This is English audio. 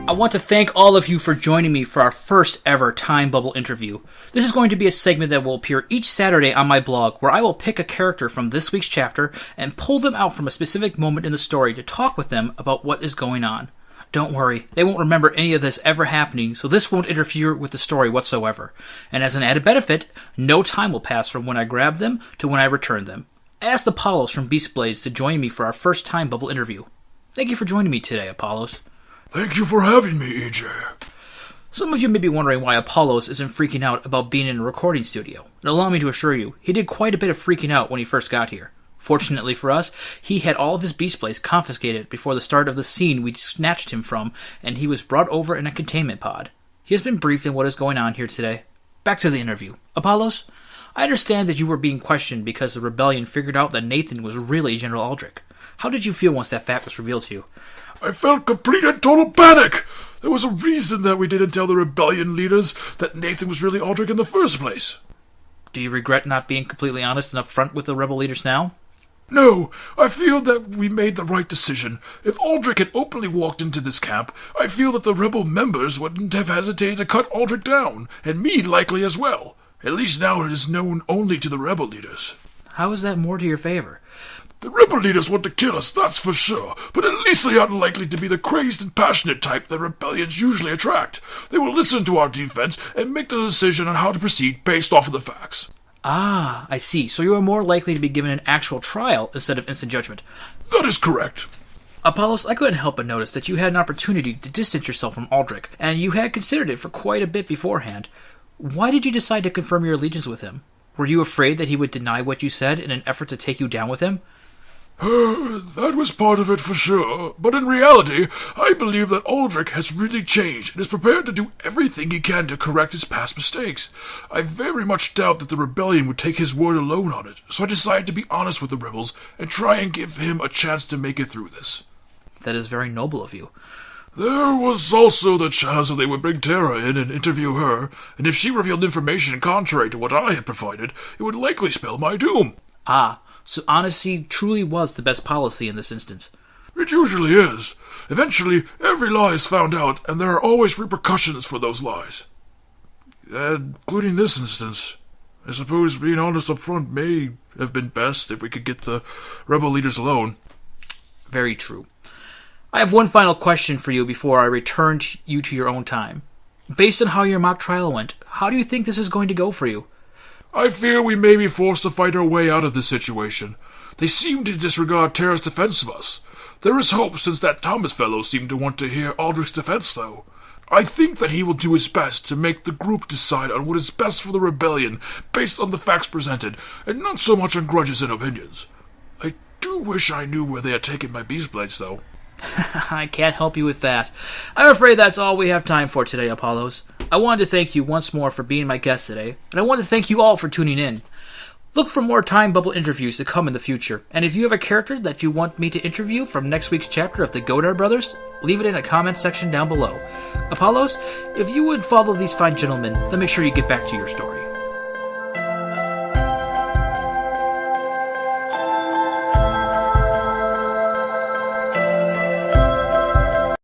I want to thank all of you for joining me for our first ever Time Bubble interview. This is going to be a segment that will appear each Saturday on my blog, where I will pick a character from this week's chapter and pull them out from a specific moment in the story to talk with them about what is going on. Don't worry, they won't remember any of this ever happening, so this won't interfere with the story whatsoever. And as an added benefit, no time will pass from when I grab them to when I return them. I asked Apollos from Beast Blades to join me for our first Time Bubble interview. Thank you for joining me today, Apollos. Thank you for having me, EJ. Some of you may be wondering why Apollos isn't freaking out about being in a recording studio. And allow me to assure you, he did quite a bit of freaking out when he first got here. Fortunately for us, he had all of his Beast Blades confiscated before the start of the scene we snatched him from, and he was brought over in a containment pod. He has been briefed on what is going on here today. Back to the interview. Apollos, I understand that you were being questioned because the rebellion figured out that Nathan was really General Aldrich. How did you feel once that fact was revealed to you? I felt complete and total panic! There was a reason that we didn't tell the rebellion leaders that Nathan was really Aldrich in the first place. Do you regret not being completely honest and upfront with the rebel leaders now? No, I feel that we made the right decision. If Aldrich had openly walked into this camp, I feel that the rebel members wouldn't have hesitated to cut Aldrich down, and me likely as well. At least now it is known only to the rebel leaders. How is that more to your favor? The rebel leaders want to kill us, that's for sure, but at least they aren't likely to be the crazed and passionate type that rebellions usually attract. They will listen to our defense and make the decision on how to proceed based off of the facts. Ah, I see. So you are more likely to be given an actual trial instead of instant judgment. That is correct. Apollos, I couldn't help but notice that you had an opportunity to distance yourself from Aldrich, and you had considered it for quite a bit beforehand. Why did you decide to confirm your allegiance with him? Were you afraid that he would deny what you said in an effort to take you down with him? That was part of it for sure, but in reality, I believe that Aldrich has really changed and is prepared to do everything he can to correct his past mistakes. I very much doubt that the rebellion would take his word alone on it, so I decided to be honest with the rebels and try and give him a chance to make it through this. That is very noble of you. There was also the chance that they would bring Tara in and interview her, and if she revealed information contrary to what I had provided, it would likely spell my doom. Ah, so honesty truly was the best policy in this instance. It usually is. Eventually, every lie is found out, and there are always repercussions for those lies. Including this instance. I suppose being honest up front may have been best if we could get the rebel leaders alone. Very true. I have one final question for you before I return you to your own time. Based on how your mock trial went, how do you think this is going to go for you? I fear we may be forced to fight our way out of this situation. They seem to disregard Tara's defense of us. There is hope since that Thomas fellow seemed to want to hear Aldrich's defense, though. I think that he will do his best to make the group decide on what is best for the rebellion based on the facts presented, and not so much on grudges and opinions. I do wish I knew where they had taken my Beast Blades, though. I can't help you with that. I'm afraid that's all we have time for today, Apollos. I wanted to thank you once more for being my guest today, and I want to thank you all for tuning in. Look for more Time Bubble interviews to come in the future, and if you have a character that you want me to interview from next week's chapter of the Godard Brothers, leave it in a comment section down below. Apollos, if you would follow these fine gentlemen, then make sure you get back to your story.